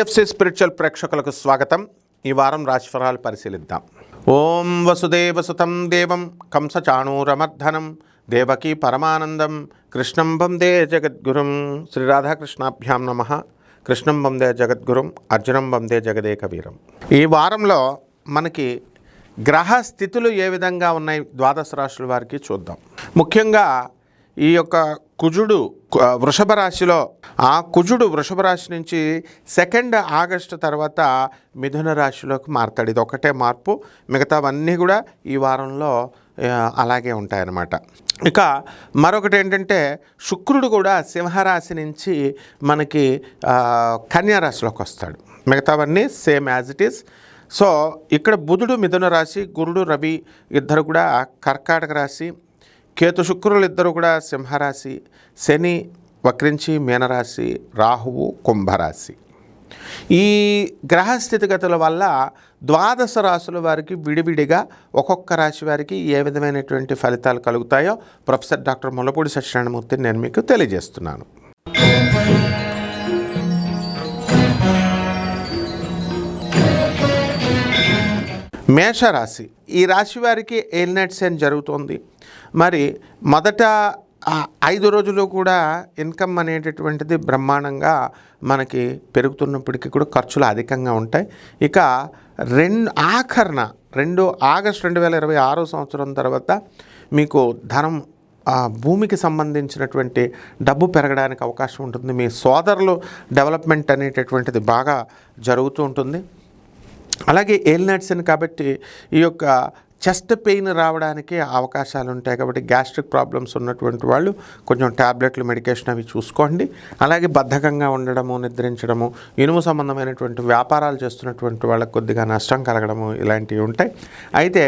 TFC spiritual ప్రేక్షకులకు స్వాగతం. ఈ వారం రాశిఫలాలు పరిశీలిద్దాం. ఓం వసుదేవసుతం దేవం కంసచాణూరమర్ధనం దేవకీ పరమానందం కృష్ణం వందే జగద్గురుం. శ్రీ రాధాకృష్ణాభ్యాం నమః. కృష్ణం వందే జగద్గురుం, అర్జునం వందే జగదేకవీరం. ఈ వారంలో మనకి గ్రహ స్థితులు ఏ విధంగా ఉన్నాయి ద్వాదశ రాశుల వారికి చూద్దాం. ముఖ్యంగా ఈ యొక్క కుజుడు వృషభ రాశిలో, ఆ కుజుడు వృషభ రాశి నుంచి 2 ఆగస్టు తర్వాత మిథున రాశిలోకి మారుతాడు. ఇది ఒకటే మార్పు, మిగతావన్నీ కూడా ఈ వారంలో అలాగే ఉంటాయన్నమాట. ఇక మరొకటి ఏంటంటే శుక్రుడు కూడా సింహరాశి నుంచి మనకి కన్యారాశిలోకి వస్తాడు. మిగతావన్నీ same as it is. So ఇక్కడ బుధుడు మిథున రాశి, గురుడు రవి ఇద్దరు కూడా కర్కాటక రాశి, కేతు శుక్రులు ఇద్దరు కూడా సింహరాశి, శని వక్రించి మీనరాశి, రాహువు కుంభరాశి. ఈ గ్రహ స్థితిగతుల వల్ల ద్వాదశ రాశుల వారికి విడివిడిగా ఒక్కొక్క రాశి వారికి ఏ విధమైనటువంటి ఫలితాలు కలుగుతాయో ప్రొఫెసర్ డాక్టర్ ముల్లపూడి సత్యనారాయణమూర్తి నేను మీకు తెలియజేస్తున్నాను. మేషరాశి, ఈ రాశి వారికి ఏలినాటి శని జరుగుతోంది. మరి మొదట 5 రోజులు కూడా ఇన్కమ్ అనేటటువంటిది బ్రహ్మాండంగా మనకి పెరుగుతున్నప్పటికీ కూడా ఖర్చులు అధికంగా ఉంటాయి. ఇక 2 ఆగస్టు 2026 సంవత్సరం తర్వాత మీకు ధనం, భూమికి సంబంధించినటువంటి డబ్బు పెరగడానికి అవకాశం ఉంటుంది. మీ సోదరులు డెవలప్మెంట్ అనేటటువంటిది బాగా జరుగుతూ ఉంటుంది. అలాగే ఏలినాటి శని కాబట్టి ఈ యొక్క చెస్ట్ పెయిన్ రావడానికి అవకాశాలు ఉంటాయి. కాబట్టి గ్యాస్ట్రిక్ ప్రాబ్లమ్స్ ఉన్నటువంటి వాళ్ళు కొంచెం ట్యాబ్లెట్లు, మెడికేషన్ అవి చూసుకోండి. అలాగే బద్ధకంగా ఉండడము, నిద్రించడము, ఇనుము సంబంధమైనటువంటి వ్యాపారాలు చేస్తున్నటువంటి వాళ్ళకి కొద్దిగా నష్టం కలగడము ఇలాంటివి ఉంటాయి. అయితే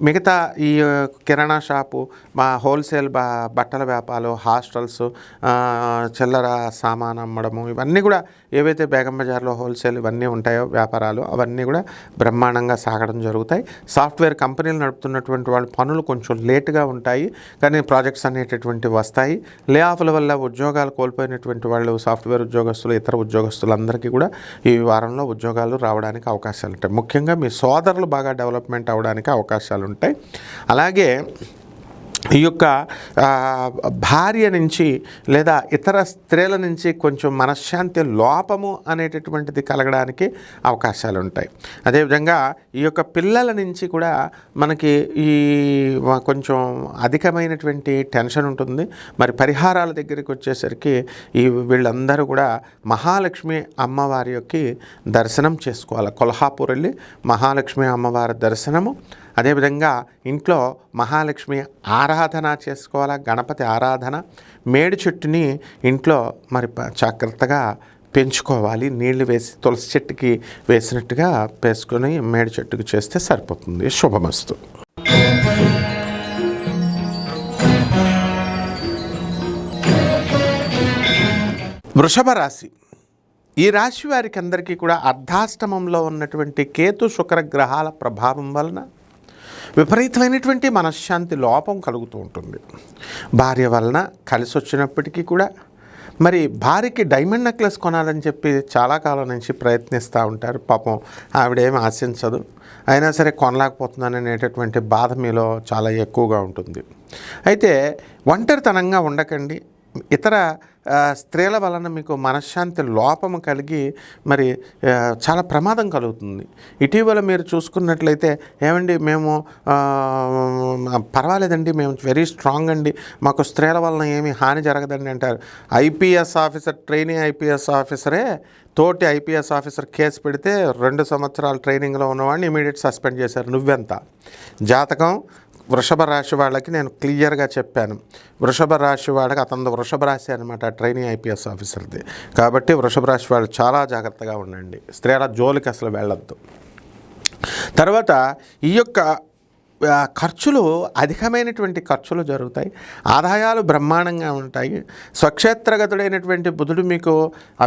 మిగతా ఈ కిరాణా షాపు, హోల్సేల్ బట్టల వ్యాపారాలు, హాస్టల్స్, చిల్లర సామాన్ అమ్మడము, ఇవన్నీ కూడా ఏవైతే బేగం బజార్లో హోల్సేల్ ఇవన్నీ ఉంటాయో వ్యాపారాలు, అవన్నీ కూడా బ్రహ్మాండంగా సాగడం జరుగుతాయి. సాఫ్ట్వేర్ కంపెనీలు నడుపుతున్నటువంటి వాళ్ళ పనులు కొంచెం లేటుగా ఉంటాయి, కానీ ప్రాజెక్ట్స్ అనేటటువంటి వస్తాయి. లే ఆఫ్ల వల్ల ఉద్యోగాలు కోల్పోయినటువంటి వాళ్ళు, సాఫ్ట్వేర్ ఉద్యోగస్తులు, ఇతర ఉద్యోగస్తులందరికీ కూడా ఈ వారంలో ఉద్యోగాలు రావడానికి అవకాశాలు ఉంటాయి. ముఖ్యంగా మీ సోదరులు బాగా డెవలప్మెంట్ అవ్వడానికి అవకాశాలు ఉంటాయి. అలాగే ఈ యొక్క భార్య నుంచి లేదా ఇతర స్త్రీల నుంచి కొంచెం మనశ్శాంతి లోపము అనేటటువంటిది కలగడానికి అవకాశాలు ఉంటాయి. అదేవిధంగా ఈ యొక్క పిల్లల నుంచి కూడా మనకి ఈ కొంచెం అధికమైనటువంటి టెన్షన్ ఉంటుంది. మరి పరిహారాల దగ్గరికి వచ్చేసరికి వీళ్ళందరూ కూడా మహాలక్ష్మి అమ్మవారి యొక్క దర్శనం చేసుకోవాలి. కొల్హాపూర్ వెళ్ళి మహాలక్ష్మి అమ్మవారి దర్శనము, అదేవిధంగా ఇంట్లో మహాలక్ష్మి ఆరాధన చేసుకోవాలా, గణపతి ఆరాధన, మేడి చెట్టుని ఇంట్లో మరి జాగ్రత్తగా పెంచుకోవాలి. నీళ్లు వేసి తులసి చెట్టుకి వేసినట్టుగా వేసుకొని మేడి చెట్టుకి చేస్తే సరిపోతుంది. శుభమస్తు. వృషభ రాశి, ఈ రాశి వారికి అందరికీ కూడా అర్ధాష్టమంలో ఉన్నటువంటి కేతు శుక్ర గ్రహాల ప్రభావం వలన విపరీతమైనటువంటి మనశ్శాంతి లోపం కలుగుతూ ఉంటుంది. భార్య వలన కలిసి వచ్చినప్పటికీ కూడా మరి భార్యకి డైమండ్ నెక్లెస్ కొనాలని చెప్పి చాలా కాలం నుంచి ప్రయత్నిస్తూ ఉంటారు. పాపం ఆవిడేమి ఆశించదు, అయినా సరే కొనలేకపోతున్నాను అనేటటువంటి బాధ మీలో చాలా ఎక్కువగా ఉంటుంది. అయితే ఒంటరితనంగా ఉండకండి. ఇతర స్త్రీల వలన మీకు మనశ్శాంతి లోపము కలిగి మరి చాలా ప్రమాదం కలుగుతుంది. ఇటీవల మీరు చూసుకున్నట్లయితే, ఏమండి మేము పర్వాలేదండి, మేము వెరీ స్ట్రాంగ్ అండి, మాకు స్త్రీల వలన ఏమీ హాని జరగదండి అంటారు. ఐపీఎస్ ఆఫీసర్, ట్రైనింగ్ ఐపీఎస్ ఆఫీసరే తోటి ఐపీఎస్ ఆఫీసర్ కేసు పెడితే 2 సంవత్సరాలు ట్రైనింగ్లో ఉన్నవాడిని ఇమీడియట్ సస్పెండ్ చేశారు. నువ్వెంత? జాతకం వృషభ రాశి వాళ్ళకి నేను క్లియర్గా చెప్పాను. వృషభ రాశి వాళ్ళకి, అతను వృషభ రాశి అనమాట ట్రైనింగ్ ఐపీఎస్ ఆఫీసర్ది. కాబట్టి వృషభ రాశి వాళ్ళు చాలా జాగ్రత్తగా ఉండండి, స్త్రీల జోలికి అసలు వెళ్ళొద్దు. తర్వాత ఈ యొక్క ఖర్చులు అధికమైనటువంటి ఖర్చులు జరుగుతాయి, ఆదాయాలు బ్రహ్మాండంగా ఉంటాయి. స్వక్షేత్రగతుడైనటువంటి బుధుడు మీకు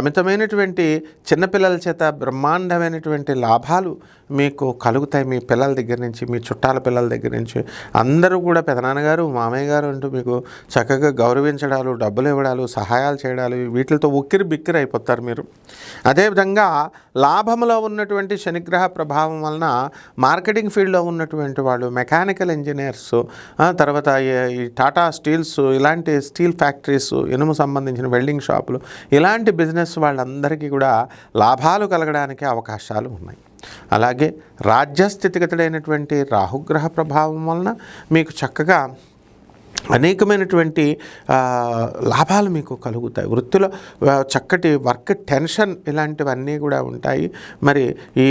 అమితమైనటువంటి చిన్నపిల్లల చేత బ్రహ్మాండమైనటువంటి లాభాలు మీకు కలుగుతాయి. మీ పిల్లల దగ్గర నుంచి, మీ చుట్టాల పిల్లల దగ్గర నుంచి అందరూ కూడా పెదనాన్నగారు, మామయ్య గారు అంటూ మీకు చక్కగా గౌరవించడాలు, డబ్బులు ఇవ్వడాలు, సహాయాలు చేయడాలు, వీటితో ఉక్కిరి బిక్కిరి అయిపోతారు మీరు. అదేవిధంగా లాభంలో ఉన్నటువంటి శనిగ్రహ ప్రభావం వలన మార్కెటింగ్ ఫీల్డ్లో ఉన్నటువంటి వాళ్ళు, మెకానికల్ ఇంజనీర్స్, తర్వాత ఈ టాటా స్టీల్స్, ఇలాంటి స్టీల్ ఫ్యాక్టరీస్, ఇనుము సంబంధించిన వెల్డింగ్ షాపులు, ఇలాంటి బిజినెస్ వాళ్ళందరికీ కూడా లాభాలు కలగడానికి అవకాశాలు ఉన్నాయి. అలాగే రాజ్యస్థితిగతుడైనటువంటి రాహుగ్రహ ప్రభావం వలన మీకు చక్కగా అనేకమైనటువంటి లాభాలు మీకు కలుగుతాయి. వృత్తిలో చక్కటి వర్క్ టెన్షన్ ఇలాంటివన్నీ కూడా ఉంటాయి. మరి ఈ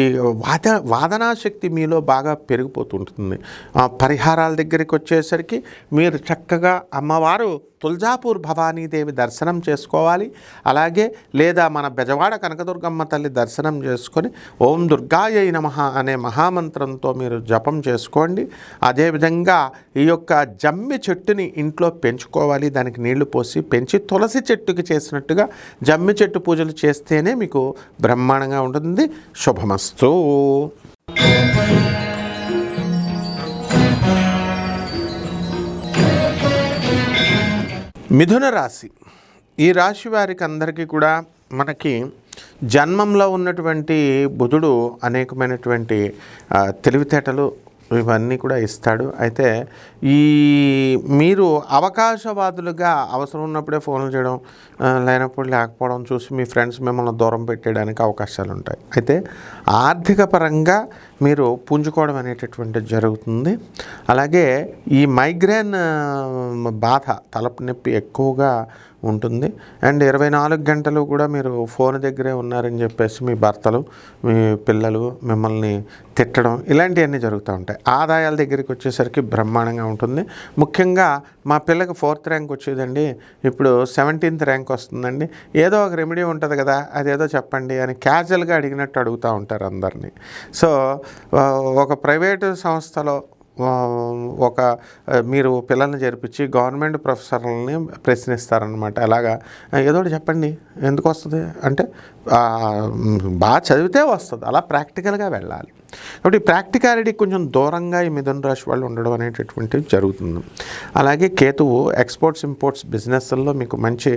వాదనా శక్తి మీలో బాగా పెరిగిపోతుంటుంది. పరిహారాల దగ్గరికి వచ్చేసరికి మీరు చక్కగా అమ్మవారు తుల్జాపూర్ భవానీదేవి దర్శనం చేసుకోవాలి. అలాగే లేదా మన బెజవాడ కనకదుర్గమ్మ తల్లి దర్శనం చేసుకొని ఓం దుర్గాయై నమః అనే మహామంత్రంతో మీరు జపం చేసుకోండి. అదేవిధంగా ఈ యొక్క జమ్మి చెట్టుని ఇంట్లో పెంచుకోవాలి. దానికి నీళ్లు పోసి పెంచి తులసి చెట్టుకి చేసినట్టుగా జమ్మి చెట్టు పూజలు చేస్తేనే మీకు బ్రహ్మాండంగా ఉంటుంది. శుభమస్తు. మిథున రాశి. ఈ రాశి వారికి అందరికీ కూడా మనకి జన్మంలో ఉన్నటువంటి బుధుడు అనేకమైనటువంటి తెలివితేటలు ఇవన్నీ కూడా ఇస్తాడు. అయితే ఈ మీరు అవకాశవాదులుగా అవసరం ఉన్నప్పుడే ఫోన్లు చేయడం, లేనప్పుడు లేకపోవడం చూసి మీ ఫ్రెండ్స్ మిమ్మల్ని దూరం పెట్టడానికి అవకాశాలు ఉంటాయి. అయితే ఆర్థిక పరంగా మీరు పుంజుకోవడం అనేటటువంటిది జరుగుతుంది. అలాగే ఈ మైగ్రేన్ బాధ, తలపు నొప్పి ఎక్కువగా ఉంటుంది. అండ్ 24 గంటలు కూడా మీరు ఫోన్ దగ్గరే ఉన్నారని చెప్పేసి మీ భర్తలు, మీ పిల్లలు మిమ్మల్ని తిట్టడం, ఇలాంటివన్నీ జరుగుతూ ఉంటాయి. ఆదాయాల దగ్గరికి వచ్చేసరికి బ్రహ్మాండంగా ఉంటుంది. ముఖ్యంగా మా పిల్లకి 4th ర్యాంక్ వచ్చేదండి, ఇప్పుడు 17th ర్యాంక్ వస్తుందండి, ఏదో ఒక రెమెడీ ఉంటుంది కదా, అదేదో చెప్పండి అని క్యాజువల్గా అడిగినట్టు అడుగుతూ ఉంటారు అందరినీ. సో ఒక ప్రైవేటు సంస్థలో మీరు పిల్లల్ని చేర్పించి గవర్నమెంట్ ప్రొఫెసర్లని ప్రశ్నిస్తారనమాట. అలాగా ఏదో ఒకటి చెప్పండి, ఎందుకు వస్తుంది అంటే బాగా చదివితే వస్తుంది, అలా ప్రాక్టికల్గా వెళ్ళాలి. కాబట్టి ప్రాక్టికాలిటీ కొంచెం దూరంగా ఈ మిథున రాశి వాళ్ళు ఉండడం అనేటటువంటిది జరుగుతుంది. అలాగే కేతువు ఎక్స్పోర్ట్స్ ఇంపోర్ట్స్ బిజినెస్ల్లో మీకు మంచి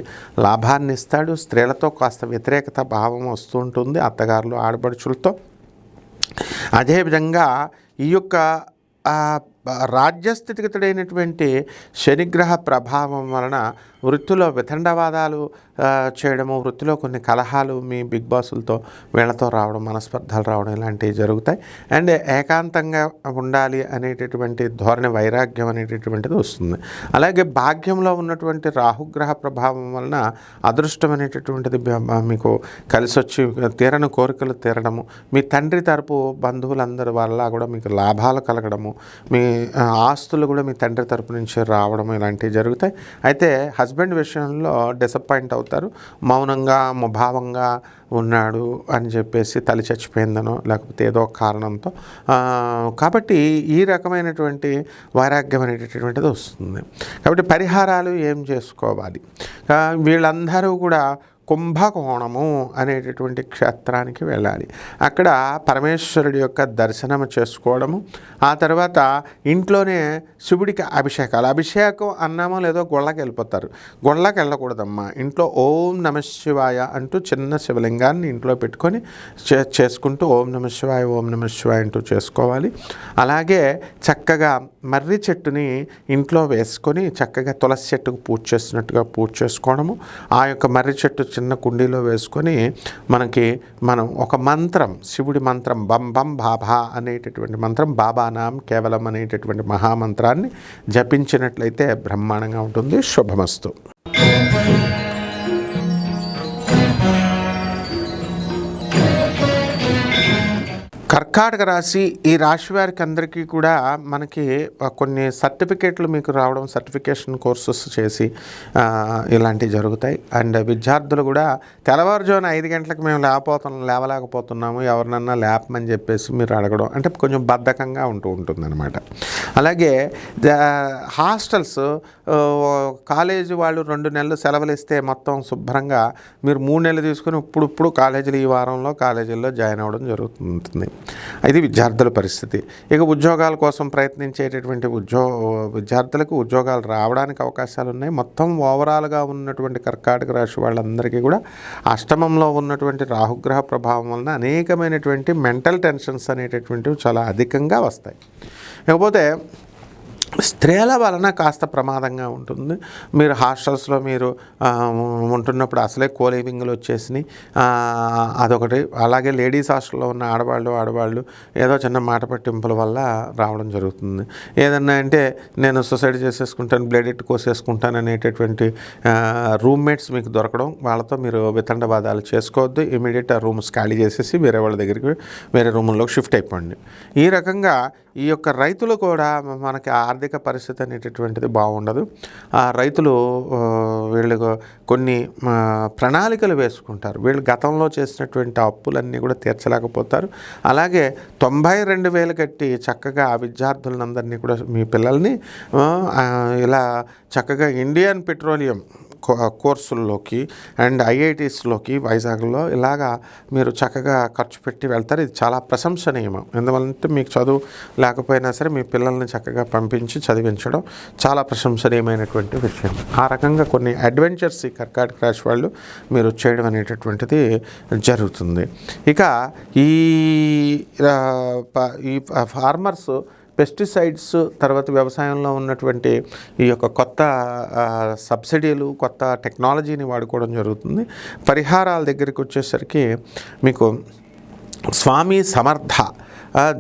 లాభాన్ని ఇస్తాడు. స్త్రీలతో కాస్త వ్యతిరేకత భావం వస్తూ ఉంటుంది, అత్తగారులు, ఆడపడుచులతో. అదేవిధంగా ఈ యొక్క రాజ్యస్థితిగతుడైనటువంటి శనిగ్రహ ప్రభావం వలన వృత్తిలో వితండవాదాలు చేయడము, వృత్తిలో కొన్ని కలహాలు మీ బిగ్ బాసులతో వీళ్ళతో రావడం, మనస్పర్ధలు రావడం ఇలాంటివి జరుగుతాయి. అండ్ ఏకాంతంగా ఉండాలి అనేటటువంటి ధోరణి, వైరాగ్యం అనేటటువంటిది వస్తుంది. అలాగే భాగ్యంలో ఉన్నటువంటి రాహుగ్రహ ప్రభావం వలన అదృష్టం అనేటటువంటిది మీకు కలిసి వచ్చి తీరని కోరికలు తీరడము, మీ తండ్రి తరపు బంధువులందరి వల్ల కూడా మీకు లాభాలు కలగడము, మీ ఆస్తులు కూడా మీ తండ్రి తరపు నుంచి రావడం ఇలాంటివి జరుగుతాయి. అయితే హస్బెండ్ విషయంలో డిసప్పాయింట్ అవుతారు. మౌనంగా, ముభావంగా ఉన్నాడు అని చెప్పేసి తల్లి చచ్చిపోయిందనో లేకపోతే ఏదో కారణంతో. కాబట్టి ఈ రకమైనటువంటి వైరాగ్యం అనేటటువంటిది వస్తుంది. కాబట్టి పరిహారాలు ఏం చేసుకోవాలి? వీళ్ళందరూ కూడా కుంభకోణము అనేటటువంటి క్షేత్రానికి వెళ్ళాలి. అక్కడ పరమేశ్వరుడి యొక్క దర్శనం చేసుకోవడము, ఆ తర్వాత ఇంట్లోనే శివుడికి అభిషేకం అన్నామో లేదో గుళ్ళకి వెళ్ళిపోతారు. గుళ్ళకి వెళ్ళకూడదమ్మా. ఇంట్లో ఓం నమ శివాయ అంటూ చిన్న శివలింగాన్ని ఇంట్లో పెట్టుకొని చేసుకుంటూ ఓం నమ శివాయ, ఓం నమ శివాయ అంటూ చేసుకోవాలి. అలాగే చక్కగా మర్రి చెట్టుని ఇంట్లో వేసుకొని చక్కగా తులసి చెట్టుకు పూజ చేసినట్టుగా పూజ చేసుకోవడము. ఆ యొక్క మర్రి చెట్టు చిన్న కుండీలో వేసుకొని మనం ఒక మంత్రం, శివుడి మంత్రం బం బం బాబా అనేటటువంటి మంత్రం, బాబానాం కేవలం అనేటటువంటి మహామంత్రాన్ని జపించినట్లయితే బ్రహ్మాండంగా ఉంటుంది. శుభమస్తు. కర్కాటక రాశి ఈ రాశి వారికి అందరికీ కూడా మనకి కొన్ని సర్టిఫికేట్లు మీకు రావడం, సర్టిఫికేషన్ కోర్సెస్ చేసి ఇలాంటివి జరుగుతాయి. అండ్ విద్యార్థులు కూడా తెల్లవారుజామున 5 గంటలకు మేము లేవలేకపోతున్నాము, ఎవరినన్నా లేపమని చెప్పేసి మీరు అడగడం అంటే కొంచెం బద్ధకంగా ఉంటుందన్నమాట. అలాగే హాస్టల్స్ కాలేజీ వాళ్ళు 2 నెలలు సెలవులు ఇస్తే మొత్తం శుభ్రంగా మీరు 3 నెలలు తీసుకుని ఇప్పుడు కాలేజీలు ఈ వారంలో కాలేజీల్లో జాయిన్ అవ్వడం జరుగుతుంది. ఇది విద్యార్థుల పరిస్థితి. ఇక ఉద్యోగాల కోసం ప్రయత్నించేటటువంటి విద్యార్థులకు ఉద్యోగాలు రావడానికి అవకాశాలు ఉన్నాయి. మొత్తం ఓవరాల్గా ఉన్నటువంటి కర్కాటక రాశి వాళ్ళందరికీ కూడా అష్టమంలో ఉన్నటువంటి రాహుగ్రహ ప్రభావం వలన అనేకమైనటువంటి మెంటల్ టెన్షన్స్ అనేటటువంటివి చాలా అధికంగా వస్తాయి. ఇకపోతే స్త్రీల వలన కాస్త ప్రమాదంగా ఉంటుంది. మీరు హాస్టల్స్లో మీరు ఉంటున్నప్పుడు అసలే కోలివింగ్లు వచ్చేసినాయి, అదొకటి. అలాగే లేడీస్ హాస్టల్లో ఉన్న ఆడవాళ్ళు ఏదో చిన్న మాట పట్టింపుల వల్ల రావడం జరుగుతుంది. ఏదన్నా అంటే నేను సూసైడ్ చేసేసుకుంటాను, బ్లేడ్ ఎట్టు కోసేసుకుంటాను అనేటటువంటి రూమ్మేట్స్ మీకు దొరకడం, వాళ్ళతో మీరు వితండవాదాలు చేసుకోవద్దు. ఇమీడియట్ ఆ రూమ్స్ ఖాళీ చేసేసి వేరే వాళ్ళ దగ్గరికి వేరే రూముల్లోకి షిఫ్ట్ అయిపోండి. ఈ రకంగా ఈ యొక్క రైతులు కూడా మనకి ఆర్థిక పరిస్థితి అనేటటువంటిది బాగుండదు. ఆ రైతులు వీళ్ళు కొన్ని ప్రణాళికలు వేసుకుంటారు. వీళ్ళు గతంలో చేసినటువంటి అప్పులన్నీ కూడా తీర్చలేకపోతారు. అలాగే 92,000 కట్టి చక్కగా ఆ విద్యార్థులందరినీ కూడా మీ పిల్లల్ని ఇలా చక్కగా ఇండియన్ పెట్రోలియం కోర్సుల్లోకి అండ్ ఐఐటీస్లోకి వైజాగ్లో ఇలాగా మీరు చక్కగా ఖర్చు పెట్టి వెళ్తారు. ఇది చాలా ప్రశంసనీయం. ఎందువల్లంటే మీకు చదువు లేకపోయినా సరే మీ పిల్లల్ని చక్కగా పంపించి చదివించడం చాలా ప్రశంసనీయమైనటువంటి విషయం. ఆ రకంగా కొన్ని అడ్వెంచర్స్ ఈ కర్కాటక రాశి వాళ్ళు మీరు చేయడం అనేటటువంటిది జరుగుతుంది. ఇక ఈ ఫార్మర్స్ పెస్టిసైడ్స్ తర్వాత వ్యవసాయంలో ఉన్నటువంటి ఈ యొక్క కొత్త సబ్సిడీలు, కొత్త టెక్నాలజీని వాడుకోవడం జరుగుతుంది. పరిహారాల దగ్గరికి వచ్చేసరికి మీకు స్వామి సమర్థ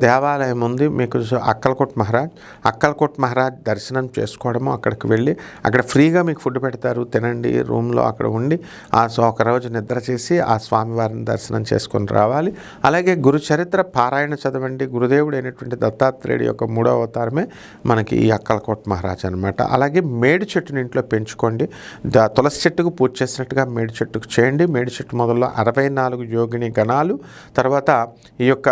దేవాలయం ఉంది. మీకు అక్కల్కోట్ మహారాజ్ దర్శనం చేసుకోవడము, అక్కడికి వెళ్ళి అక్కడ ఫ్రీగా మీకు ఫుడ్ పెడతారు, తినండి. రూమ్లో అక్కడ ఉండి ఒక రోజు నిద్ర చేసి ఆ స్వామివారిని దర్శనం చేసుకొని రావాలి. అలాగే గురు చరిత్ర పారాయణ చదవండి. గురుదేవుడు అయినటువంటి దత్తాత్రేయుడు యొక్క 3వ అవతారమే మనకి ఈ అక్కల్కోట్ మహారాజ్ అనమాట. అలాగే మేడి చెట్టుని ఇంట్లో పెంచుకోండి. తులసి చెట్టుకు పూజ చేసినట్టుగా మేడి చెట్టుకు చేయండి. మేడి చెట్టు మొదల్లో 64 యోగిని గణాలు, తర్వాత ఈ యొక్క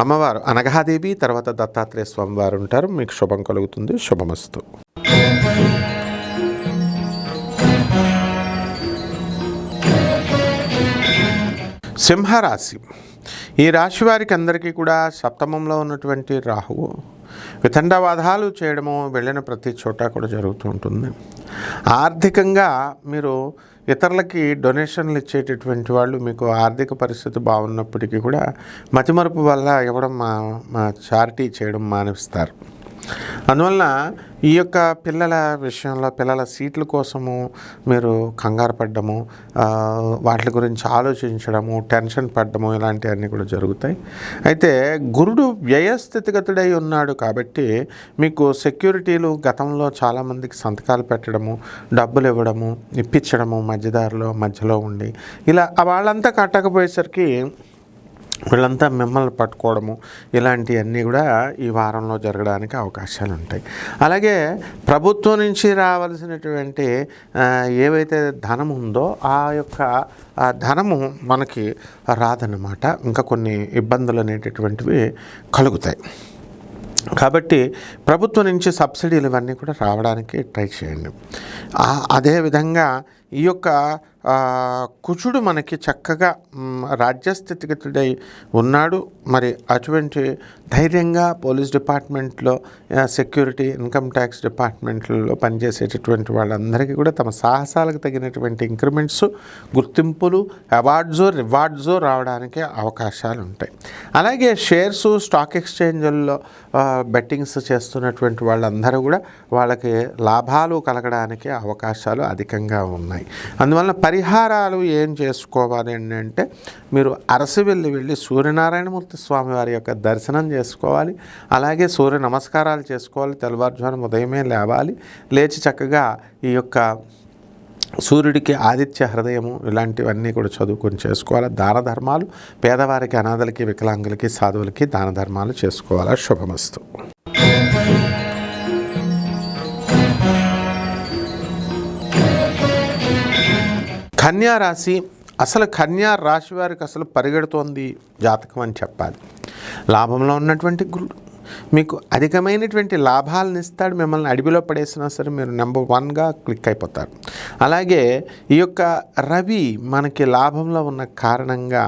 అమ్మవారు అనఘాదేవి, తర్వాత దత్తాత్రేయ స్వామివారు ఉంటారు. మీకు శుభం కలుగుతుంది. శుభమస్తు. సింహరాశి ఈ రాశి వారికి అందరికీ కూడా సప్తమంలో ఉన్నటువంటి రాహువు వితండవాదాలు చేయడము వెళ్ళిన ప్రతి చోట కూడా జరుగుతూ ఉంటుంది. ఆర్థికంగా మీరు ఇతరులకి డొనేషన్లు ఇచ్చేటటువంటి వాళ్ళు మీకు ఆర్థిక పరిస్థితి బాగున్నప్పటికీ కూడా మతిమరుపు వల్ల ఇవ్వడం చారిటీ చేయడం మానేస్తారు. అందువలన ఈ యొక్క పిల్లల విషయంలో పిల్లల సీట్ల కోసము మీరు కంగారు పడ్డము, వాటి గురించి ఆలోచించడము, టెన్షన్ పడ్డము ఇలాంటివన్నీ కూడా జరుగుతాయి. అయితే గురుడు వ్యయస్థితిగతుడై ఉన్నాడు కాబట్టి మీకు సెక్యూరిటీలు గతంలో చాలామందికి సంతకాలు పెట్టడము, డబ్బులు ఇవ్వడము, ఇప్పించడము మధ్యలో ఉండి ఇలా వాళ్ళంతా కట్టకపోయేసరికి వీళ్ళంతా మిమ్మల్ని పట్టుకోవడము ఇలాంటివన్నీ కూడా ఈ వారంలో జరగడానికి అవకాశాలు ఉంటాయి. అలాగే ప్రభుత్వం నుంచి రావాల్సినటువంటి ఏవైతే ధనం ఉందో ఆ యొక్క ధనము మనకి రాదన్నమాట. ఇంకా కొన్ని ఇబ్బందులు అనేటటువంటివి కలుగుతాయి. కాబట్టి ప్రభుత్వం నుంచి సబ్సిడీలు ఇవన్నీ కూడా రావడానికి ట్రై చేయండి. అదేవిధంగా ఈ యొక్క కుజుడు మనకి చక్కగా రాజ్యస్థితిగతుడై ఉన్నాడు. మరి అటువంటి ధైర్యంగా పోలీస్ డిపార్ట్మెంట్లో, సెక్యూరిటీ, ఇన్కమ్ ట్యాక్స్ డిపార్ట్మెంట్లలో పనిచేసేటటువంటి వాళ్ళందరికీ కూడా తమ సాహసాలకు తగినటువంటి ఇంక్రిమెంట్స్, గుర్తింపులు, రివార్డ్స్ రావడానికి అవకాశాలు ఉంటాయి. అలాగే షేర్సు, స్టాక్ ఎక్స్చేంజ్ల్లో బెట్టింగ్స్ చేస్తున్నటువంటి వాళ్ళందరూ కూడా వాళ్ళకి లాభాలు కలగడానికి అవకాశాలు అధికంగా ఉన్నాయి. అందువలన పరిహారాలు ఏం చేసుకోవాలి అంటే మీరు అరసివెల్లి వెళ్ళి సూర్యనారాయణమూర్తి స్వామి వారి యొక్క దర్శనం చేసుకోవాలి. అలాగే సూర్య నమస్కారాలు చేసుకోవాలి. తెల్లవారుజామున ఉదయమే లేవాలి. లేచి చక్కగా ఈ యొక్క సూర్యుడికి ఆదిత్య హృదయము ఇలాంటివన్నీ కూడా చదువుకొని చేసుకోవాలి. దాన ధర్మాలు పేదవారికి, అనాథలకి, వికలాంగులకి, సాధువులకి దాన ధర్మాలు చేసుకోవాలి. శుభమస్తు. కన్యా రాశి. అసలు కన్యా రాశి వారికి అసలు పరిగెడుతోంది జాతకం అని చెప్పాలి. లాభంలో ఉన్నటువంటి గురుడు మీకు అధికమైనటువంటి లాభాలను ఇస్తాడు. మిమ్మల్ని అడవిలో పడేసినా సరే మీరు నెంబర్ 1గా క్లిక్ అయిపోతారు. అలాగే ఈ యొక్క రవి మనకి లాభంలో ఉన్న కారణంగా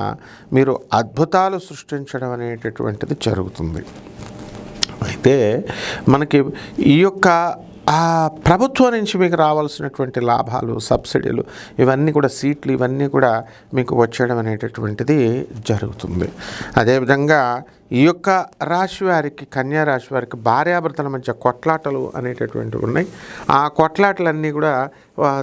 మీరు అద్భుతాలు సృష్టించడం అనేటటువంటిది జరుగుతుంది. అయితే మనకి ఈ యొక్క ప్రభుత్వం నుంచి మీకు రావాల్సినటువంటి లాభాలు, సబ్సిడీలు ఇవన్నీ కూడా, సీట్లు ఇవన్నీ కూడా మీకు వచ్చేయడం అనేటటువంటిది జరుగుతుంది. అదేవిధంగా ఈ యొక్క రాశి వారికి, కన్యా రాశి వారికి భార్యాభర్తల మధ్య కొట్లాటలు అనేటటువంటివి ఉన్నాయి. ఆ కొట్లాటలన్నీ కూడా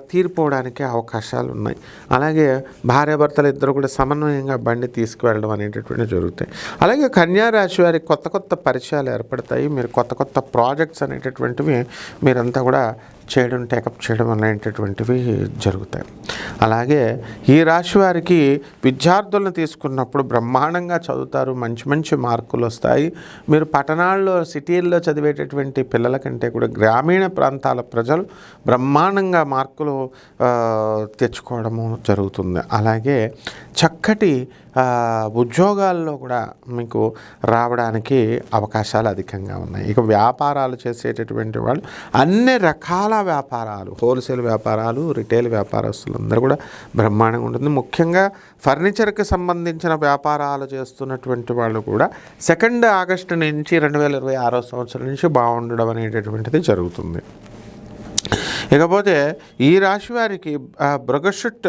తీరిపోవడానికి అవకాశాలు ఉన్నాయి. అలాగే భార్యాభర్తలు ఇద్దరు కూడా సమన్వయంగా బండి తీసుకువెళ్ళడం అనేటటువంటివి జరుగుతాయి. అలాగే కన్యా రాశి వారికి కొత్త కొత్త పరిచయాలు ఏర్పడతాయి. మీరు కొత్త కొత్త ప్రాజెక్ట్స్ అనేటటువంటివి మీరంతా కూడా చేయడం, టేకప్ చేయడం అనేటటువంటివి జరుగుతాయి. అలాగే ఈ రాశి వారికి విద్యార్థులను తీసుకున్నప్పుడు బ్రహ్మాండంగా చదువుతారు, మంచి మంచి మార్కులు వస్తాయి. మీరు పట్టణాల్లో, సిటీల్లో చదివేటటువంటి పిల్లల కంటే కూడా గ్రామీణ ప్రాంతాల ప్రజలు బ్రహ్మాండంగా మార్కులు తెచ్చుకోవడము జరుగుతుంది. అలాగే చక్కటి ఉద్యోగాల్లో కూడా మీకు రావడానికి అవకాశాలు అధికంగా ఉన్నాయి. ఇక వ్యాపారాలు చేసేటటువంటి వాళ్ళు అన్ని రకాల వ్యాపారాలు, హోల్సేల్ వ్యాపారాలు, రిటైల్ వ్యాపారస్తులందరూ కూడా బ్రహ్మాండంగా ఉంటుంది. ముఖ్యంగా ఫర్నిచర్కి సంబంధించిన వ్యాపారాలు చేస్తున్నటువంటి వాళ్ళు కూడా 2 ఆగస్టు నుంచి 2026 సంవత్సరం నుంచి బాగుండడం అనేటటువంటిది జరుగుతుంది. ఇకపోతే ఈ రాశి వారికి బృగషుట్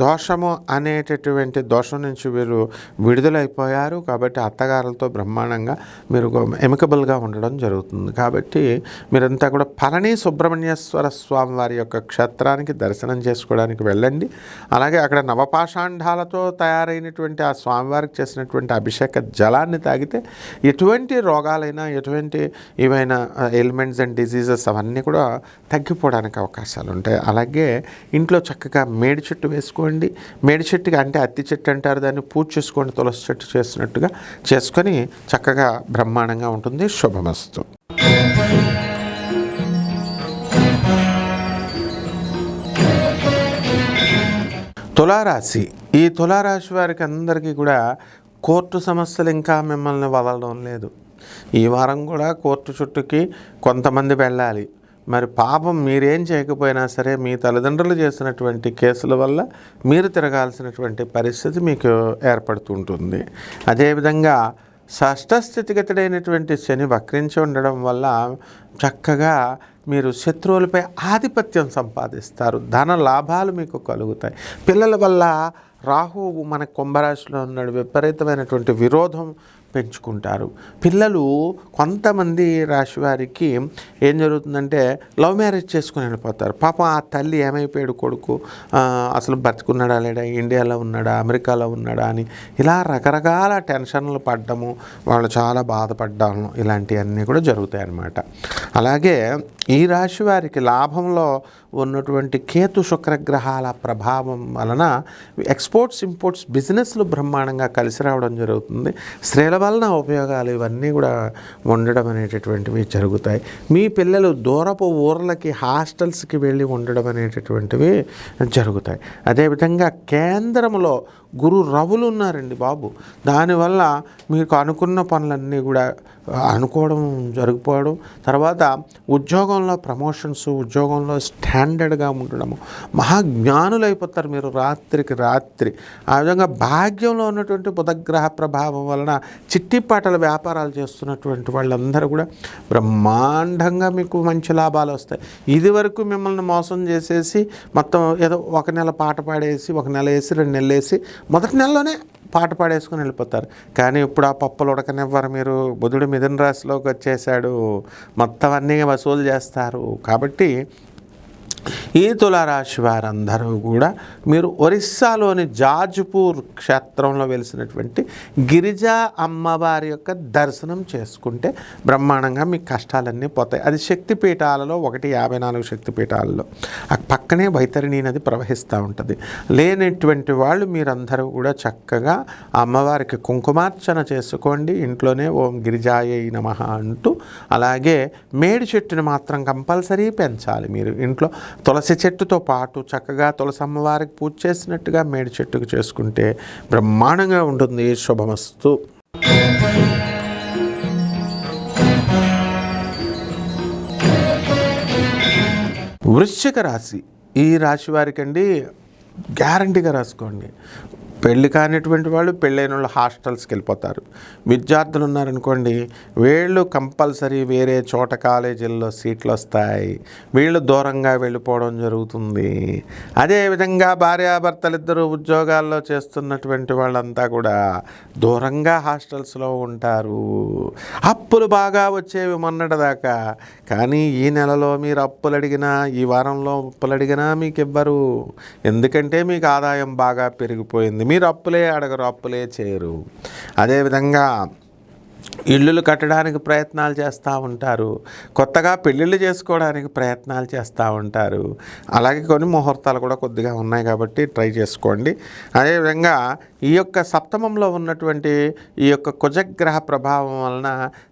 దోషము అనేటటువంటి దోషం నుంచి వీరు విడుదలైపోయారు. కాబట్టి అత్తగారులతో బ్రహ్మాండంగా మీరు ఎమికబుల్గా ఉండడం జరుగుతుంది. కాబట్టి మీరంతా కూడా పళని సుబ్రహ్మణ్యేశ్వర స్వామి వారి యొక్క క్షేత్రానికి దర్శనం చేసుకోవడానికి వెళ్ళండి. అలాగే అక్కడ నవపాషాండాలతో తయారైనటువంటి ఆ స్వామివారికి చేసినటువంటి అభిషేక జలాన్ని తాగితే ఎటువంటి రోగాలైనా, ఎటువంటి ఏవైనా ఎలిమెంట్స్ అండ్ డిజీజెస్ అవన్నీ కూడా తగ్గిపోవడానికి అవకాశాలు ఉంటాయి. అలాగే ఇంట్లో చక్కగా మేడి చెట్టు వేసుకోండి. మేడి చెట్టుకి అంటే అత్తి చెట్టు అంటారు, దాన్ని పూజ చేసుకోండి. తులసి చెట్టు చేసినట్టుగా చేసుకొని చక్కగా బ్రహ్మాండంగా ఉంటుంది. శుభమస్తు. తులారాశి. ఈ తులారాశి వారికి అందరికీ కూడా కోర్టు సమస్యలు ఇంకా మిమ్మల్ని వదలడం లేదు. ఈ వారం కూడా కోర్టు చుట్టూకి కొంతమంది వెళ్ళాలి. మరి పాపం మీరేం చేయకపోయినా సరే మీ తల్లిదండ్రులు చేసినటువంటి కేసుల వల్ల మీరు తిరగాల్సినటువంటి పరిస్థితి మీకు ఏర్పడుతుంటుంది. అదేవిధంగా షష్ఠస్థితిగతుడైనటువంటి శని వక్రించి ఉండడం వల్ల చక్కగా మీరు శత్రువులపై ఆధిపత్యం సంపాదిస్తారు. ధన లాభాలు మీకు కలుగుతాయి. పిల్లల వల్ల రాహువు మన కుంభరాశిలో ఉన్నాడు, విపరీతమైనటువంటి విరోధం పెంచుకుంటారు. పిల్లలు కొంతమంది రాశి వారికి ఏం జరుగుతుందంటే లవ్ మ్యారేజ్ చేసుకుని వెళ్ళిపోతారు. పాపం ఆ తల్లి ఏమైపోయాడు కొడుకు, అసలు బతుకున్నాడా లేడా, ఇండియాలో ఉన్నాడా, అమెరికాలో ఉన్నాడా అని ఇలా రకరకాల టెన్షన్లు పడ్డము, వాళ్ళు చాలా బాధపడ్డాము, ఇలాంటివన్నీ కూడా జరుగుతాయి అన్నమాట. అలాగే ఈ రాశి వారికి లాభంలో ఉన్నటువంటి కేతు శుక్రగ్రహాల ప్రభావం వలన ఎక్స్పోర్ట్స్, ఇంపోర్ట్స్ బిజినెస్లు బ్రహ్మాండంగా కలిసి రావడం జరుగుతుంది. స్త్రీల వలన ఉపయోగాలు ఇవన్నీ కూడా ఉండడం అనేటటువంటివి జరుగుతాయి. మీ పిల్లలు దూరపు ఊర్లకి, హాస్టల్స్కి వెళ్ళి ఉండడం అనేటటువంటివి జరుగుతాయి. అదేవిధంగా కేంద్రంలో గురు రవులు ఉన్నారండి బాబు. దానివల్ల మీకు అనుకున్న పనులన్నీ కూడా అనుకోవడం జరిగిపోవడం, తర్వాత ఉద్యోగంలో ప్రమోషన్స్, ఉద్యోగంలో స్టాండర్డ్గా ఉండడము, మహాజ్ఞానులు అయిపోతారు మీరు రాత్రికి రాత్రి. ఆ విధంగా భాగ్యంలో ఉన్నటువంటి బుధగ్రహ ప్రభావం వలన చిట్టిపాటల వ్యాపారాలు చేస్తున్నటువంటి వాళ్ళందరూ కూడా బ్రహ్మాండంగా మీకు మంచి లాభాలు వస్తాయి. ఇది వరకు మిమ్మల్ని మోసం చేసేసి మొత్తం ఏదో ఒక నెల పాట పాడేసి, ఒక నెల వేసి, 2 నెలలు వేసి, మొదటి నెలలోనే పాట పాడేసుకుని వెళ్ళిపోతారు. కానీ ఇప్పుడు ఆ పప్పులు ఉడకనివ్వరు. మీరు బుధుడు మిథున రాశిలోకి వచ్చేసాడు, మొత్తం అన్నీ వసూలు చేస్తారు. కాబట్టి ఈ తులారాశి వారందరూ కూడా మీరు ఒరిస్సాలోని జాజ్పూర్ క్షేత్రంలో వెలిసినటువంటి గిరిజా అమ్మవారి యొక్క దర్శనం చేసుకుంటే బ్రహ్మాండంగా మీ కష్టాలన్నీ పోతాయి. అది శక్తిపీఠాలలో 154 శక్తిపీఠాలలో పక్కనే వైతరిణి నది ప్రవహిస్తూ ఉంటుంది. లేనటువంటి వాళ్ళు మీరందరూ కూడా చక్కగా అమ్మవారికి కుంకుమార్చన చేసుకోండి ఇంట్లోనే, ఓం గిరిజాయై నమః అంటూ. అలాగే మేడి చెట్టుని మాత్రం కంపల్సరీ పెంచాలి. మీరు ఇంట్లో తులసి చెట్టుతో పాటు చక్కగా తులసి అమ్మవారికి పూజ చేసినట్టుగా మేడి చెట్టుకు చేసుకుంటే బ్రహ్మాండంగా ఉంటుంది. శుభమస్తు. వృశ్చిక రాశి, ఈ రాశి వారికి అండి గ్యారంటీగా రాసుకోండి. పెళ్ళి కానిటువంటి వాళ్ళు, పెళ్ళైన వాళ్ళు హాస్టల్స్కి వెళ్ళిపోతారు. విద్యార్థులు ఉన్నారనుకోండి, వీళ్ళు కంపల్సరీ వేరే చోట కాలేజీల్లో సీట్లు వస్తాయి, వీళ్ళు దూరంగా వెళ్ళిపోవడం జరుగుతుంది. అదేవిధంగా భార్యాభర్తలిద్దరూ ఉద్యోగాల్లో చేస్తున్నటువంటి వాళ్ళంతా కూడా దూరంగా హాస్టల్స్లో ఉంటారు. అప్పులు బాగా వచ్చేవి మొన్నటిదాకా, కానీ ఈ నెలలో మీరు అప్పులు అడిగినా, ఈ వారంలో అప్పులు అడిగినా మీకు ఇవ్వరు. ఎందుకంటే మీకు ఆదాయం బాగా పెరిగిపోయింది. మీరు అప్పులే అడగరు, అప్పులే చేయరు. అదేవిధంగా ఇళ్ళు కట్టడానికి ప్రయత్నాలు చేస్తూ ఉంటారు, కొత్తగా పెళ్ళిళ్ళు చేసుకోవడానికి ప్రయత్నాలు చేస్తూ ఉంటారు. అలాగే కొన్ని ముహూర్తాలు కూడా కొద్దిగా ఉన్నాయి కాబట్టి ట్రై చేసుకోండి. అదేవిధంగా ఈ యొక్క సప్తమంలో ఉన్నటువంటి ఈ యొక్క కుజగ్రహ ప్రభావం వలన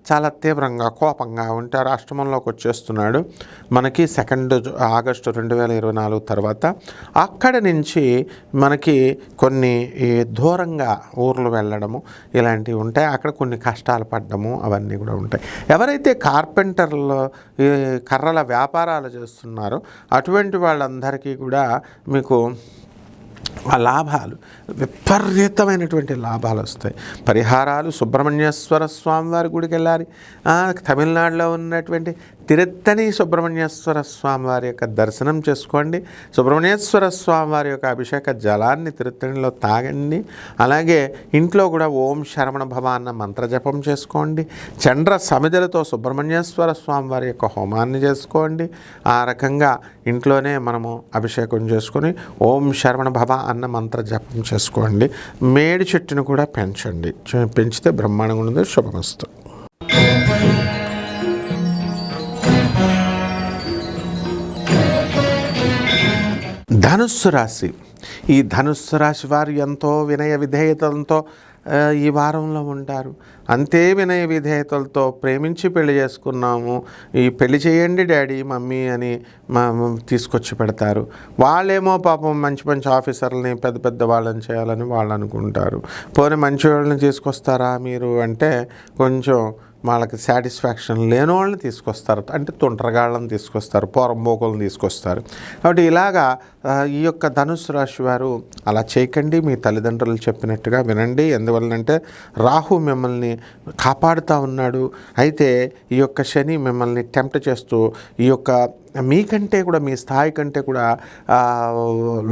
చాలా తీవ్రంగా కోపంగా ఉంటారు. అష్టమంలోకి వచ్చేస్తున్నాడు మనకి 2 ఆగస్టు 2024 తర్వాత. అక్కడి నుంచి మనకి కొన్ని దూరంగా ఊర్లు వెళ్ళడము ఇలాంటివి ఉంటాయి. అక్కడ కొన్ని కష్టాలు పడ్డము అవన్నీ కూడా ఉంటాయి. ఎవరైతే కార్పెంటర్లో కర్రల వ్యాపారాలు చేస్తున్నారో అటువంటి వాళ్ళందరికీ కూడా మీకు ఆ లాభాలు, విపరీతమైనటువంటి లాభాలు వస్తాయి. పరిహారాలు, సుబ్రహ్మణ్యేశ్వర స్వామి వారి గుడికి వెళ్ళాలి. తమిళనాడులో ఉన్నటువంటి తిరుత్తని సుబ్రహ్మణ్యేశ్వర స్వామి వారి యొక్క దర్శనం చేసుకోండి. సుబ్రహ్మణ్యేశ్వర స్వామి వారి యొక్క అభిషేక జలాన్ని తిరుత్తనిలో తాగండి. అలాగే ఇంట్లో కూడా ఓం శరవణ భవ అన్న మంత్రజపం చేసుకోండి. చంద్ర సమిధులతో సుబ్రహ్మణ్యేశ్వర స్వామి వారి యొక్క హోమాన్ని చేసుకోండి. ఆ రకంగా ఇంట్లోనే మనము అభిషేకం చేసుకొని ఓం శరవణ భవ అన్న మంత్ర జపం చేసుకోండి. మేడి చెట్టును కూడా పెంచండి. పెంచితే బ్రహ్మాండంగా ఉంటుంది. శుభమస్తు. ధనుస్సు రాశి, ఈ ధనుస్సు రాశి వారు ఎంతో వినయ విధేయతలతో ఈ వారంలో ఉంటారు. అంతే వినయ విధేయతలతో ప్రేమించి పెళ్లి చేసుకున్నాము, ఈ పెళ్లి చేయండి డాడీ మమ్మీ అని తీసుకొచ్చి పెడతారు. వాళ్ళేమో పాపం మంచి మంచి ఆఫీసర్లని, పెద్ద పెద్ద వాళ్ళని చేయాలని వాళ్ళు అనుకుంటారు. పోనీ మంచి వాళ్ళని తీసుకొస్తారా మీరు అంటే కొంచెం వాళ్ళకి సాటిస్ఫాక్షన్ లేని వాళ్ళని తీసుకొస్తారు. అంటే తుంటరగాళ్ళని తీసుకొస్తారు, పోరంబోకులను తీసుకొస్తారు. కాబట్టి ఇలాగా ఈ యొక్క ధనుస్సు రాశి వారు అలా చేయకండి. మీ తల్లిదండ్రులు చెప్పినట్టుగా వినండి. ఎందువలనంటే రాహు మిమ్మల్ని కాపాడుతూ ఉన్నాడు. అయితే ఈ యొక్క శని మిమ్మల్ని టెంప్ట్ చేస్తూ ఈ యొక్క మీకంటే కూడా, మీ స్థాయి కంటే కూడా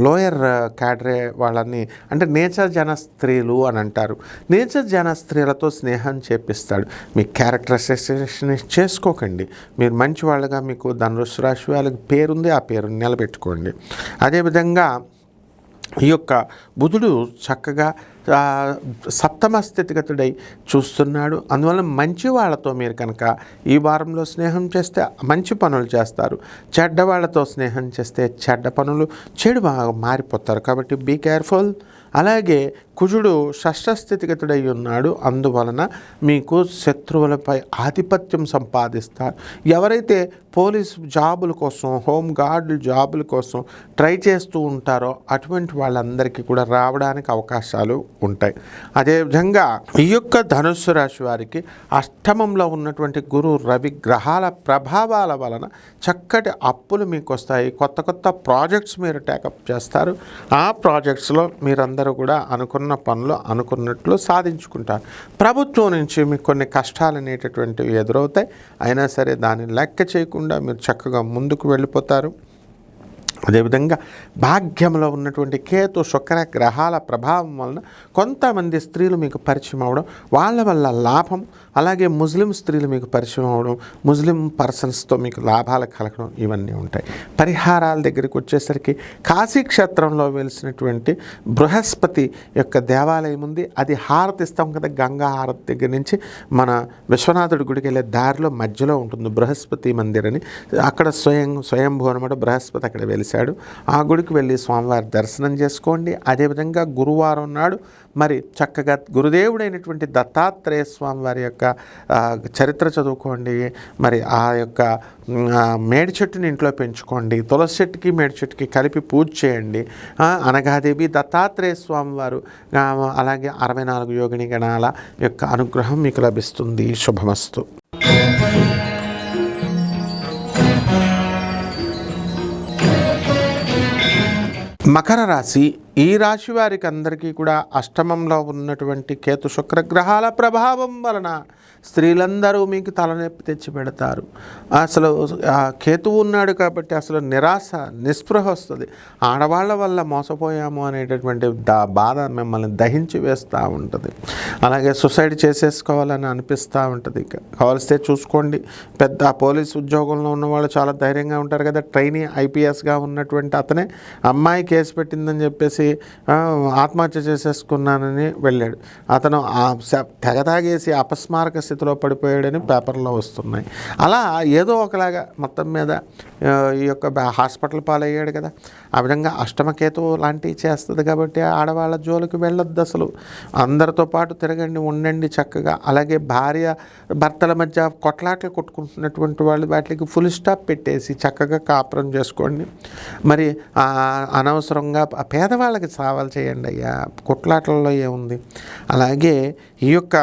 లోయర్ క్యాడరే వాళ్ళని, అంటే నేచర్ జన స్త్రీలు అని అంటారు, నేచర్ జన స్త్రీలతో స్నేహం చేపిస్తాడు. మీ క్యారెక్టర్ అసెసినేషన్ చేసుకోకండి. మీరు మంచి వాళ్ళగా, మీకు ధనుస్సు రాశి వాళ్ళకి పేరుంది, ఆ పేరుని నిలబెట్టుకోండి. అదేవిధంగా ఈ యొక్క బుధుడు చక్కగా సప్తమ స్థితిగతుడై చూస్తున్నాడు. అందువల్ల మంచి వాళ్ళతో మీరు కనుక ఈ వారంలో స్నేహం చేస్తే మంచి పనులు చేస్తారు. చెడ్డ వాళ్ళతో స్నేహం చేస్తే చెడ్డ పనులు, చెడు మారిపోతారు. కాబట్టి బీ కేర్ఫుల్. అలాగే కుజుడు షష్ఠ స్థితిగతుడై ఉన్నాడు. అందువలన మీకు శత్రువులపై ఆధిపత్యం సంపాదిస్తారు. ఎవరైతే పోలీస్ జాబుల కోసం, హోమ్ గార్డ్ జాబుల కోసం ట్రై చేస్తూ ఉంటారో అటువంటి వాళ్ళందరికీ కూడా రావడానికి అవకాశాలు ఉంటాయి. అదేవిధంగా ఈ యొక్క ధనుస్సు రాశి వారికి అష్టమంలో ఉన్నటువంటి గురు రవి గ్రహాల ప్రభావాల వలన చక్కటి అప్పులు మీకు వస్తాయి. కొత్త కొత్త ప్రాజెక్ట్స్ మీరు టేకప్ చేస్తారు. ఆ ప్రాజెక్ట్స్లో మీరందరూ కూడా అనుకున్న పనులు అనుకున్నట్లు సాధించుకుంటారు. ప్రభుత్వం నుంచి మీకు కొన్ని కష్టాలు అనేటటువంటివి ఎదురవుతాయి. అయినా సరే దాన్ని లెక్క చేయకుండా మీరు చక్కగా ముందుకు వెళ్ళిపోతారు. అదేవిధంగా భాగ్యంలో ఉన్నటువంటి కేతు శుక్ర గ్రహాల ప్రభావం వలన కొంతమంది స్త్రీలు మీకు పరిచయం అవ్వడం, వాళ్ళ వల్ల లాభం, అలాగే ముస్లిం స్త్రీలు మీకు పరిచయం అవ్వడం, ముస్లిం పర్సన్స్తో మీకు లాభాలు కలగడం, ఇవన్నీ ఉంటాయి. పరిహారాల దగ్గరికి వచ్చేసరికి కాశీ క్షేత్రంలో వెలిసినటువంటి బృహస్పతి యొక్క దేవాలయం ఉంది. అది హారతి ఇస్తాం కదా, గంగా హారతి దగ్గర నుంచి మన విశ్వనాథుడి గుడికి వెళ్ళే దారిలో మధ్యలో ఉంటుంది బృహస్పతి మందిర్ అని. అక్కడ స్వయంభూ అనమాట, బృహస్పతి అక్కడ వెలిసాడు. ఆ గుడికి వెళ్ళి స్వామివారి దర్శనం చేసుకోండి. అదేవిధంగా గురువారం నాడు మరి చక్కగా గురుదేవుడైనటువంటి దత్తాత్రేయ స్వామి వారి యొక్క చరిత్ర చదువుకోండి. మరి ఆ యొక్క మేడి చెట్టుని ఇంట్లో పెంచుకోండి. తులసి చెట్టుకి మేడి చెట్టుకి కలిపి పూజ చేయండి. అనగాదేవి దత్తాత్రేయ స్వామి వారు అలాగే 64 యోగిని గణాల యొక్క అనుగ్రహం మీకు లభిస్తుంది. శుభమస్తు. మకర రాశి. ఈ రాశి వారికి అందరికీ కూడా అష్టమంలో ఉన్నటువంటి కేతు శుక్రగ్రహాల ప్రభావం వలన స్త్రీలందరూ మీకు తలనొప్పి తెచ్చి పెడతారు. అసలు కేతువు ఉన్నాడు కాబట్టి అసలు నిరాశ నిస్పృహ వస్తుంది. ఆడవాళ్ళ వల్ల మోసపోయాము అనేటటువంటి బాధ మిమ్మల్ని దహించి వేస్తూ ఉంటుంది. అలాగే సూసైడ్ చేసేసుకోవాలని అనిపిస్తూ ఉంటుంది. కావలిస్తే చూసుకోండి, పెద్ద పోలీస్ ఉద్యోగంలో ఉన్నవాళ్ళు చాలా ధైర్యంగా ఉంటారు కదా. ట్రైనీ ఐపీఎస్గా ఉన్నటువంటి అతనే అమ్మాయి కేసు పెట్టిందని చెప్పేసి ఆత్మహత్య చేసేసుకున్నానని వెళ్ళాడు. అతను తెగ తాగేసి అపస్మారక స్థితిలో పడిపోయాడని పేపర్లో వస్తున్నాయి. అలా ఏదో ఒకలాగా మొత్తం మీద ఈ యొక్క హాస్పిటల్ పాలయ్యాడు కదా. ఆ విధంగా అష్టమకేతువు లాంటివి చేస్తుంది కాబట్టి ఆడవాళ్ళ జోలికి వెళ్ళొద్దు. అసలు అందరితో పాటు తిరగండి, ఉండండి చక్కగా. అలాగే భార్య భర్తల మధ్య కొట్లాటలు కొట్టుకుంటున్నటువంటి వాళ్ళు వాటికి ఫుల్ స్టాప్ పెట్టేసి చక్కగా కాపురం చేసుకోండి. మరి అనవసరంగా పేదవాళ్ళకి సవాల్ చేయండి అయ్యా, కొట్లాటల్లో ఏముంది. అలాగే ఈ యొక్క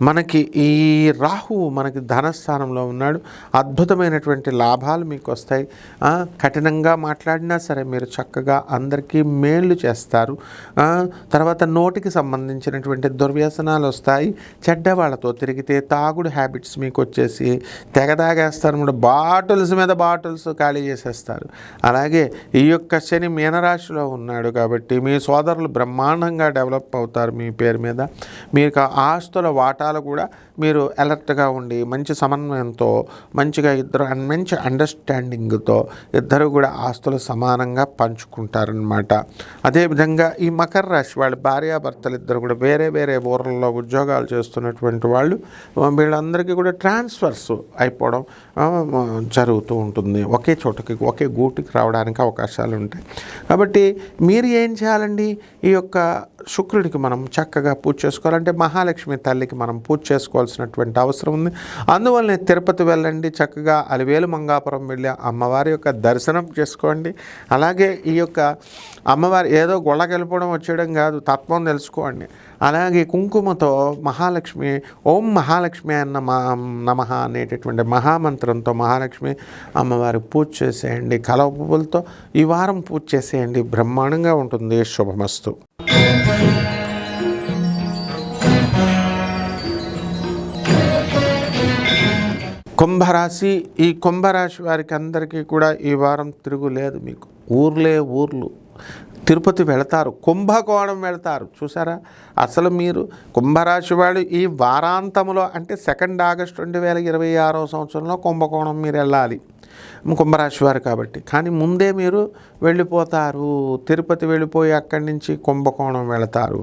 మనకి ఈ రాహువు మనకి ధనస్థానంలో ఉన్నాడు. అద్భుతమైనటువంటి లాభాలు మీకు వస్తాయి. కఠినంగా మాట్లాడినా సరే మీరు చక్కగా అందరికీ మేళ్ళు చేస్తారు. తర్వాత నోటికి సంబంధించినటువంటి దుర్వ్యసనాలు వస్తాయి. చెడ్డవాళ్ళతో తిరిగితే తాగుడు హ్యాబిట్స్ మీకు వచ్చేసి తెగ తాగేస్తారు. బాటిల్స్ మీద బాటిల్స్ ఖాళీ చేసేస్తారు. అలాగే ఈ యొక్క శని మీనరాశిలో ఉన్నాడు కాబట్టి మీ సోదరులు బ్రహ్మాండంగా డెవలప్ అవుతారు మీ పేరు మీద. మీకు ఆస్తుల వాటాలు కూడా మీరు అలర్ట్గా ఉండి మంచి సమన్వయంతో మంచిగా ఇద్దరు మంచి అండర్స్టాండింగ్తో ఇద్దరు కూడా ఆస్తులు సమానంగా పంచుకుంటారనమాట. అదేవిధంగా ఈ మకర రాశి వాళ్ళు భార్యాభర్తలు ఇద్దరు కూడా వేరే వేరే ఊర్లలో ఉద్యోగాలు చేస్తున్నటువంటి వాళ్ళు, వీళ్ళందరికీ కూడా ట్రాన్స్ఫర్స్ అయిపోవడం జరుగుతూ ఉంటుంది. ఒకే చోటకి ఒకే గూటికి రావడానికి అవకాశాలు ఉంటాయి. కాబట్టి మీరు ఏం చేయాలండి, ఈ యొక్క శుక్రుడికి మనం చక్కగా పూజ చేసుకోవాలంటే మహాలక్ష్మి తల్లికి మనం పూజ చేసుకోవాల్సినటువంటి అవసరం ఉంది. అందువల్లనే తిరుపతి వెళ్ళండి, చక్కగా అలివేలు మంగాపురం వెళ్ళి అమ్మవారి యొక్క దర్శనం చేసుకోండి. అలాగే ఈ యొక్క అమ్మవారి ఏదో గొళ్ళకెళ్ళిపోవడం వచ్చేయడం కాదు, తత్వం తెలుసుకోండి. అలాగే కుంకుమతో మహాలక్ష్మి ఓం మహాలక్ష్మి అన్న నమః అనేటటువంటి మహామంత్రంతో మహాలక్ష్మి అమ్మవారి పూజ చేసేయండి. కలవ పువ్వులతో ఈ వారం పూజ చేసేయండి, బ్రహ్మాండంగా ఉంటుంది. శుభమస్తు. కుంభరాశి. ఈ కుంభరాశి వారికి అందరికీ కూడా ఈ వారం తిరుగులేదు. మీకు ఊర్లు తిరుపతి వెళతారు, కుంభకోణం వెళతారు. చూసారా, అసలు మీరు కుంభరాశి వాళ్ళు ఈ వారాంతంలో అంటే 2 ఆగస్టు 2026 సంవత్సరంలో కుంభకోణం మీరు వెళ్ళాలి, కుంభరాశి వారు కాబట్టి. కానీ ముందే మీరు వెళ్ళిపోతారు, తిరుపతి వెళ్ళిపోయి అక్కడి నుంచి కుంభకోణం వెళతారు.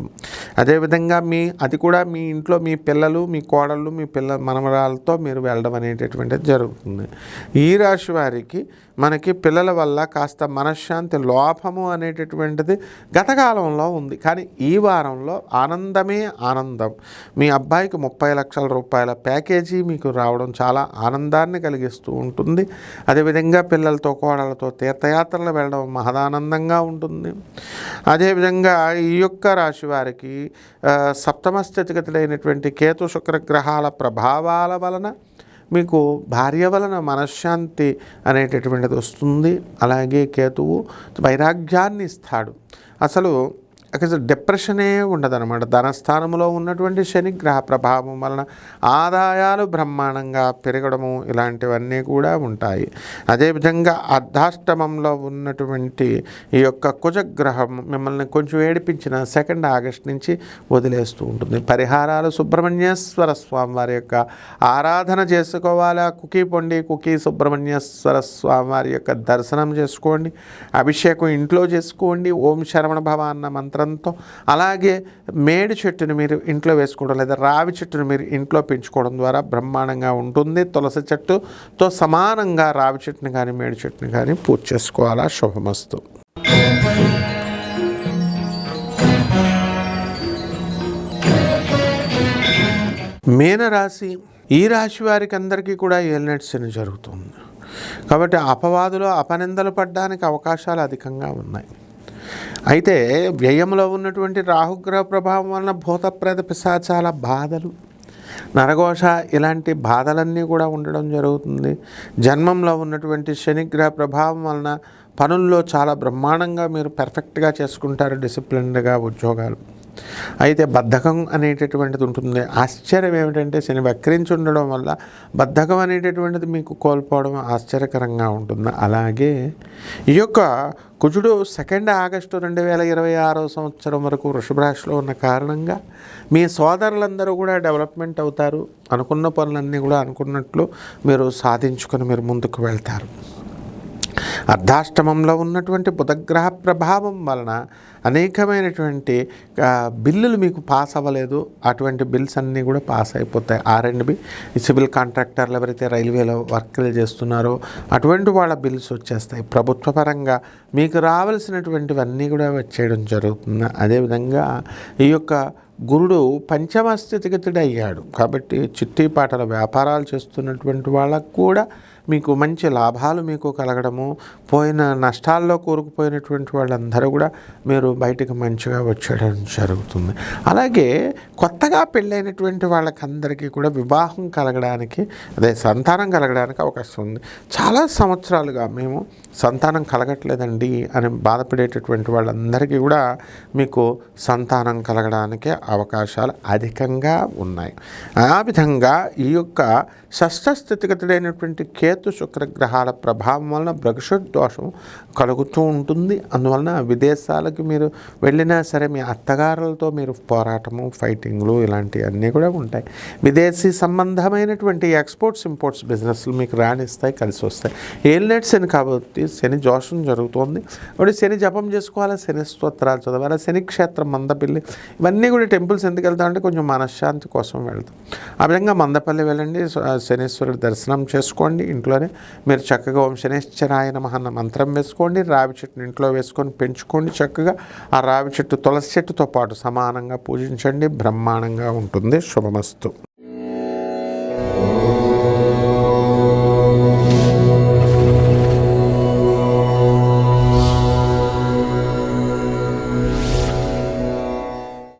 అదేవిధంగా అది కూడా మీ ఇంట్లో మీ పిల్లలు, మీ కోడళ్ళు, మీ మనవరాలతో మీరు వెళ్ళడం అనేటటువంటిది జరుగుతుంది. ఈ రాశి వారికి మనకి పిల్లల వల్ల కాస్త మనశ్శాంతి లోపము అనేటటువంటిది గతకాలంలో ఉంది. కానీ ఈ వారంలో ఆనందమే ఆనందం. మీ అబ్బాయికి 30 లక్షల రూపాయల ప్యాకేజీ మీకు రావడం చాలా ఆనందాన్ని కలిగిస్తూ ఉంటుంది. అదేవిధంగా పిల్లలతో కోడలతో తీర్థయాత్రలు వెళ్ళడం మహదానందంగా ఉంటుంది. అదేవిధంగా ఈ యొక్క రాశి వారికి సప్తమ స్థితిగతులైనటువంటి కేతు శుక్రగ్రహాల ప్రభావాల వలన మీకు భార్య వలన మనశ్శాంతి అనేటటువంటిది వస్తుంది. అలాగే కేతువు వైరాగ్యాన్ని ఇస్తాడు. అసలు అసలు డిప్రెషనే ఉండదన్నమాట. ధనస్థానంలో ఉన్నటువంటి శని గ్రహ ప్రభావం వలన ఆదాయాలు బ్రహ్మాండంగా పెరగడము ఇలాంటివన్నీ కూడా ఉంటాయి. అదేవిధంగా అర్ధాష్టమంలో ఉన్నటువంటి ఈ యొక్క కుజగ్రహం మిమ్మల్ని కొంచెం ఏడిపించిన 2 ఆగస్టు నుంచి వదిలేస్తూ ఉంటుంది. పరిహారాలు సుబ్రహ్మణ్యేశ్వర స్వామి వారి యొక్క ఆరాధన చేసుకోవాలి. కుకీ సుబ్రహ్మణ్యేశ్వర స్వామి వారి యొక్క దర్శనం చేసుకోండి. అభిషేకం ఇంట్లో చేసుకోండి ఓం శరవణ భవ అన్న మంత్రంతో. అలాగే మేడి చెట్టును మీరు ఇంట్లో వేసుకోవడం లేదా రావి చెట్టును మీరు ఇంట్లో పెంచుకోవడం ద్వారా బ్రహ్మాండంగా ఉంటుంది. తులసి చెట్టుతో సమానంగా రావి చెట్టుని కానీ మేడి చెట్టుని కానీ పూజ చేసుకోవాలా. శుభమస్తు. మీనరాశి, ఈ రాశి వారికి అందరికీ కూడా ఏలినాటి శని జరుగుతుంది కాబట్టి అపవాదులు అపనిందలు పడడానికి అవకాశాలు అధికంగా ఉన్నాయి. అయితే వ్యయంలో ఉన్నటువంటి రాహుగ్రహ ప్రభావం వలన భూత ప్రేత పిశాచాల బాధలు, నరఘోష ఇలాంటి బాధలన్నీ కూడా ఉండడం జరుగుతుంది. జన్మంలో ఉన్నటువంటి శనిగ్రహ ప్రభావం వలన పనుల్లో చాలా బ్రహ్మాండంగా మీరు పర్ఫెక్ట్గా చేసుకుంటారు, డిసిప్లిన్డ్గా ఉద్యోగాలు. అయితే బద్ధకం అనేటటువంటిది ఉంటుంది. ఆశ్చర్యం ఏమిటంటే శని వక్రించి ఉండడం వల్ల బద్ధకం అనేటటువంటిది మీకు కోల్పోవడం ఆశ్చర్యకరంగా ఉంటుంది. అలాగే ఈ యొక్క కుజుడు 2 ఆగస్టు 2026 సంవత్సరం వరకు వృషభ రాశిలో ఉన్న కారణంగా మీ సోదరులందరూ కూడా డెవలప్మెంట్ అవుతారు. అనుకున్న పనులన్నీ కూడా అనుకున్నట్లు మీరు సాధించుకొని మీరు ముందుకు వెళ్తారు. అర్ధాష్టమంలో ఉన్నటువంటి బుధగ్రహ ప్రభావం వలన అనేకమైనటువంటి బిల్లులు మీకు పాస్ అవ్వలేదు, అటువంటి బిల్స్ అన్నీ కూడా పాస్ అయిపోతాయి. R&B సివిల్ కాంట్రాక్టర్లు ఎవరైతే రైల్వేలో వర్కులు చేస్తున్నారో అటువంటి వాళ్ళ బిల్స్ వచ్చేస్తాయి. ప్రభుత్వ పరంగా మీకు రావాల్సినటువంటివన్నీ కూడా వచ్చేయడం జరుగుతుంది. అదేవిధంగా ఈ యొక్క గురుడు పంచమ స్థితిగతుడు అయ్యాడు కాబట్టి చిట్టీపాటల వ్యాపారాలు చేస్తున్నటువంటి వాళ్ళకు కూడా మీకు మంచి లాభాలు మీకు కలగడము, పోయిన నష్టాల్లో కూరుకుపోయినటువంటి వాళ్ళందరూ కూడా మీరు బయటకు మంచిగా వచ్చేయడం జరుగుతుంది. అలాగే కొత్తగా పెళ్ళైనటువంటి వాళ్ళకందరికీ కూడా వివాహం కలగడానికి, అదే సంతానం కలగడానికి అవకాశం ఉంది. చాలా సంవత్సరాలుగా మేము సంతానం కలగట్లేదండి అని బాధపడేటటువంటి వాళ్ళందరికీ కూడా మీకు సంతానం కలగడానికి అవకాశాలు అధికంగా ఉన్నాయి. ఆ విధంగా ఈ యొక్క షష్ఠ స్థితిగతుడైనటువంటి కేతు శుక్రగ్రహాల ప్రభావం వలన భ్రగుష దోషం కలుగుతూ ఉంటుంది. అందువలన విదేశాలకు మీరు వెళ్ళినా సరే మీ అత్తగారులతో మీరు పోరాటము, ఫైటింగ్లు ఇలాంటివన్నీ కూడా ఉంటాయి. విదేశీ సంబంధమైనటువంటి ఎక్స్పోర్ట్స్ ఇంపోర్ట్స్ బిజినెస్లు మీకు రాణిస్తాయి, కలిసి వస్తాయి. ఏలినాటి శని కాబట్టి శని దోషం జరుగుతుంది కాబట్టి శని జపం చేసుకోవాలి, శని స్తోత్రాలు చదవాలి, శని క్షేత్రం మందపల్లి ఇవన్నీ కూడా టెంపుల్స్ ఎందుకు వెళ్తామంటే కొంచెం మనశ్శాంతి కోసం వెళ్తాం. ఆ విధంగా మందపల్లి వెళ్ళండి, శనీశ్వరుడి దర్శనం చేసుకోండి. ఇంట్లోనే మీరు చక్కగా ఓం శనేశ్వరాయ నమః అన్న మంత్రం వేసుకోండి. రావి చెట్టుని ఇంట్లో వేసుకొని పెంచుకోండి. చక్కగా ఆ రావి చెట్టు తులసి చెట్టుతో పాటు సమానంగా పూజించండి. బ్రహ్మాండంగా ఉంటుంది. శుభమస్తు.